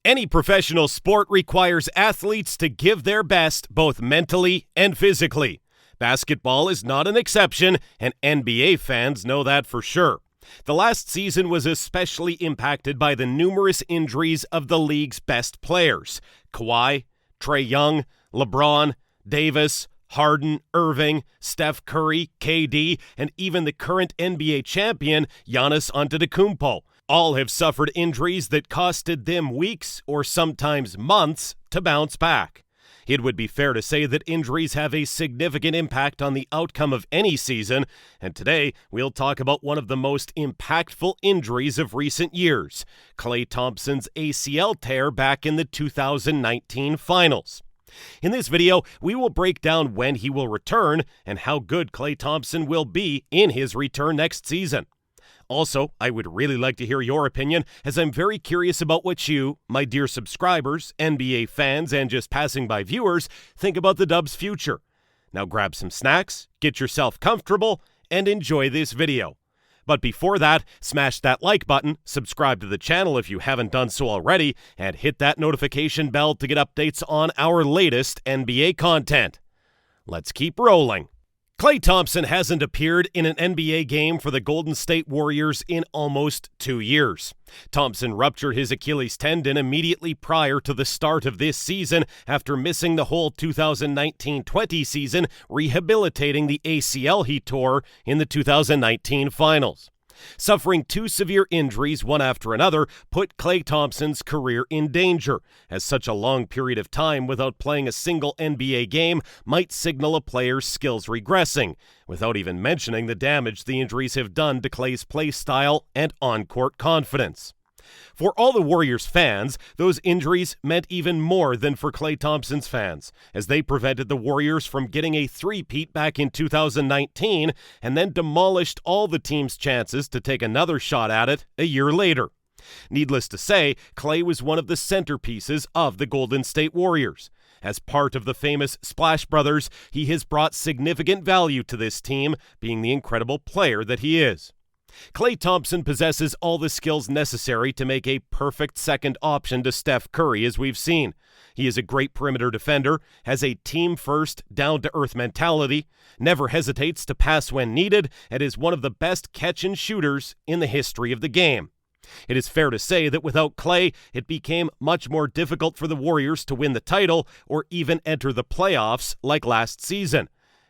Any professional sport requires athletes to give their best both mentally and physically. Basketball is not an exception, and NBA fans know that for sure. The last season was especially impacted by the numerous injuries of the league's best players: Kawhi, Trae Young, LeBron, Davis, Harden, Irving, Steph Curry, KD, and even the current NBA champion, Giannis Antetokounmpo. All have suffered injuries that costed them weeks or sometimes months to bounce back. It would be fair to say that injuries have a significant impact on the outcome of any season, and today we'll talk about one of the most impactful injuries of recent years: Klay Thompson's ACL tear back in the 2019 finals. In this video, we will break down when he will return and how good Klay Thompson will be in his return next season. Also, I would really like to hear your opinion, as I'm very curious about what you, my dear subscribers, NBA fans, and just passing by viewers, think about the Dubs' future. Now grab some snacks, get yourself comfortable, and enjoy this video. But before that, smash that like button, subscribe to the channel if you haven't done so already, and hit that notification bell to get updates on our latest NBA content. Let's keep rolling. Klay Thompson hasn't appeared in an NBA game for the Golden State Warriors in almost 2 years. Thompson ruptured his Achilles tendon immediately prior to the start of this season after missing the whole 2019-20 season, rehabilitating the ACL he tore in the 2019 finals. Suffering two severe injuries, one after another, put Klay Thompson's career in danger, as such a long period of time without playing a single NBA game might signal a player's skills regressing, without even mentioning the damage the injuries have done to Klay's play style and on-court confidence. For all the Warriors fans, those injuries meant even more than for Klay Thompson's fans, as they prevented the Warriors from getting a three-peat back in 2019 and then demolished all the team's chances to take another shot at it a year later. Needless to say, Klay was one of the centerpieces of the Golden State Warriors. As part of the famous Splash Brothers, he has brought significant value to this team, being the incredible player that he is. Klay Thompson possesses all the skills necessary to make a perfect second option to Steph Curry, as we've seen. He is a great perimeter defender, has a team-first, down-to-earth mentality, never hesitates to pass when needed, and is one of the best catch-and-shooters in the history of the game. It is fair to say that without Klay, it became much more difficult for the Warriors to win the title or even enter the playoffs like last season.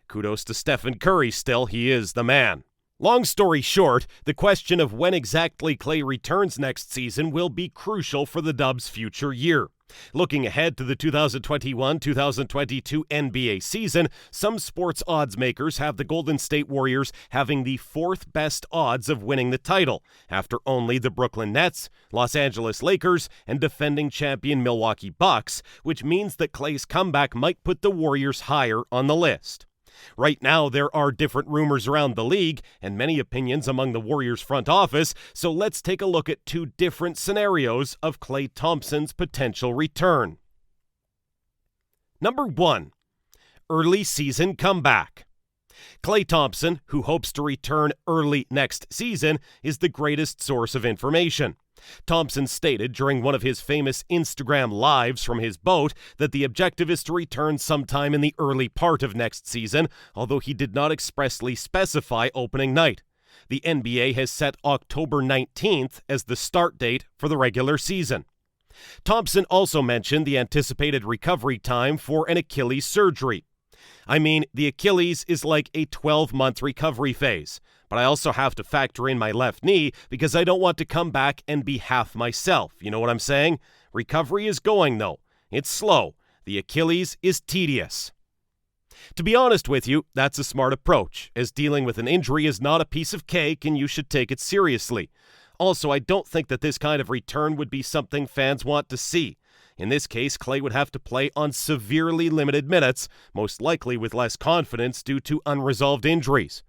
Kudos to Stephen Curry still, he is the man. Long story short, the question of when exactly Klay returns next season will be crucial for the Dubs' future year. Looking ahead to the 2021-2022 NBA season, some sports odds makers have the Golden State Warriors having the fourth best odds of winning the title, after only the Brooklyn Nets, Los Angeles Lakers, and defending champion Milwaukee Bucks, which means that Klay's comeback might put the Warriors higher on the list. Right now, there are different rumors around the league and many opinions among the Warriors front office, so let's take a look at two different scenarios of Klay Thompson's potential return. Number 1. Early season comeback. Klay Thompson, who hopes to return early next season, is the greatest source of information. Thompson stated during one of his famous Instagram lives from his boat that the objective is to return sometime in the early part of next season, although he did not expressly specify opening night. The NBA has set October 19th as the start date for the regular season. Thompson also mentioned the anticipated recovery time for an Achilles surgery. I mean, the Achilles is like a 12-month recovery phase, but I also have to factor in my left knee because I don't want to come back and be half myself. You know what I'm saying? Recovery is going, though. It's slow. The Achilles is tedious. To be honest with you, that's a smart approach, as dealing with an injury is not a piece of cake and you should take it seriously. Also, I don't think that this kind of return would be something fans want to see. In this case, Klay would have to play on severely limited minutes, most likely with less confidence due to unresolved injuries.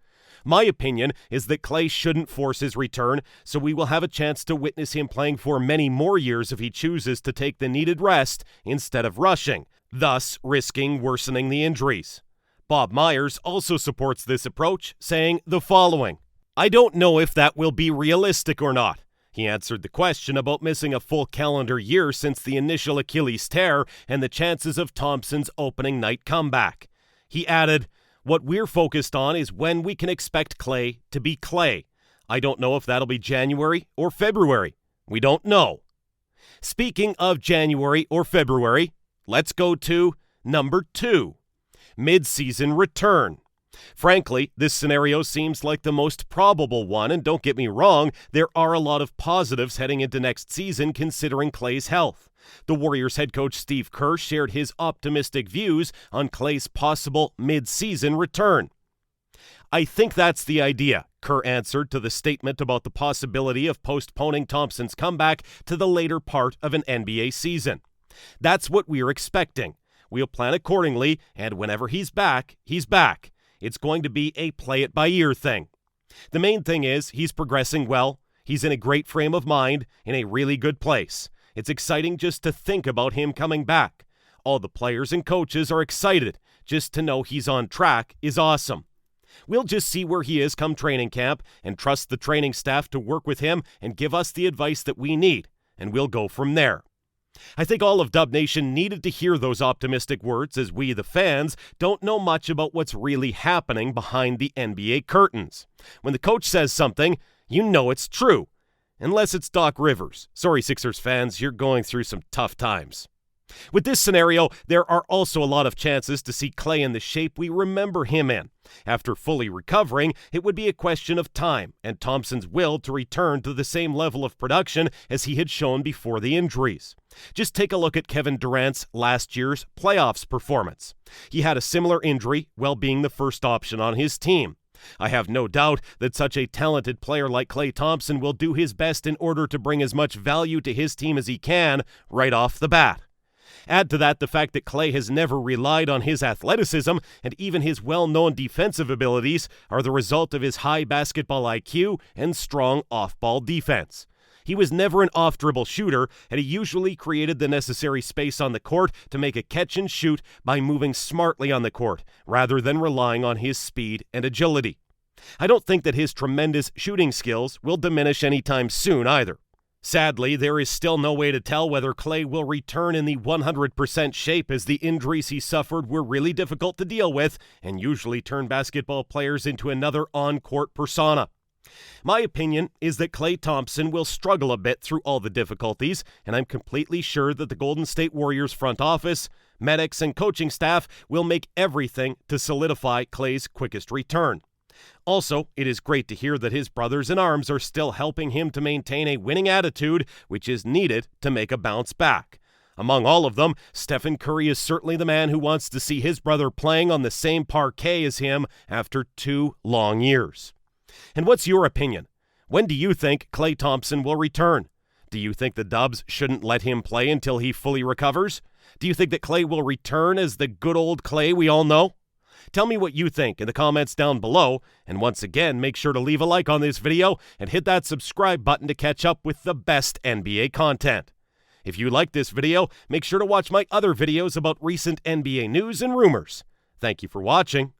My opinion is that Klay shouldn't force his return, so we will have a chance to witness him playing for many more years if he chooses to take the needed rest instead of rushing, thus risking worsening the injuries. Bob Myers also supports this approach, saying the following: I don't know if that will be realistic or not. He answered the question about missing a full calendar year since the initial Achilles tear and the chances of Thompson's opening night comeback. He added, "What we're focused on is when we can expect Klay to be Klay. I don't know if that'll be January or February. We don't know." Speaking of January or February, let's go to number 2, mid-season return. Frankly, this scenario seems like the most probable one, and don't get me wrong, there are a lot of positives heading into next season considering Klay's health. The Warriors head coach Steve Kerr shared his optimistic views on Klay's possible mid-season return. "I think that's the idea," Kerr answered to the statement about the possibility of postponing Thompson's comeback to the later part of an NBA season. "That's what we're expecting. We'll plan accordingly, and whenever he's back, he's back. It's going to be a play-it-by-ear thing. The main thing is he's progressing well, he's in a great frame of mind, in a really good place. It's exciting just to think about him coming back. All the players and coaches are excited. Just to know he's on track is awesome. We'll just see where he is come training camp and trust the training staff to work with him and give us the advice that we need, and we'll go from there." I think all of Dub Nation needed to hear those optimistic words, as we, the fans, don't know much about what's really happening behind the NBA curtains. When the coach says something, you know it's true. Unless it's Doc Rivers. Sorry, Sixers fans, you're going through some tough times. With this scenario, there are also a lot of chances to see Klay in the shape we remember him in. After fully recovering, it would be a question of time and Thompson's will to return to the same level of production as he had shown before the injuries. Just take a look at Kevin Durant's last year's playoffs performance. He had a similar injury while being the first option on his team. I have no doubt that such a talented player like Klay Thompson will do his best in order to bring as much value to his team as he can right off the bat. Add to that the fact that Klay has never relied on his athleticism, and even his well-known defensive abilities are the result of his high basketball IQ and strong off-ball defense. He was never an off-dribble shooter, and he usually created the necessary space on the court to make a catch and shoot by moving smartly on the court, rather than relying on his speed and agility. I don't think that his tremendous shooting skills will diminish anytime soon either. Sadly, there is still no way to tell whether Klay will return in the 100% shape, as the injuries he suffered were really difficult to deal with and usually turn basketball players into another on-court persona. My opinion is that Klay Thompson will struggle a bit through all the difficulties, and I'm completely sure that the Golden State Warriors front office, medics, and coaching staff will make everything to solidify Klay's quickest return. Also, it is great to hear that his brothers in arms are still helping him to maintain a winning attitude, which is needed to make a bounce back. Among all of them, Stephen Curry is certainly the man who wants to see his brother playing on the same parquet as him after 2 long years. And what's your opinion? When do you think Klay Thompson will return? Do you think the Dubs shouldn't let him play until he fully recovers? Do you think that Klay will return as the good old Klay we all know? Tell me what you think in the comments down below, and once again, make sure to leave a like on this video and hit that subscribe button to catch up with the best NBA content. If you like this video, make sure to watch my other videos about recent NBA news and rumors. Thank you for watching.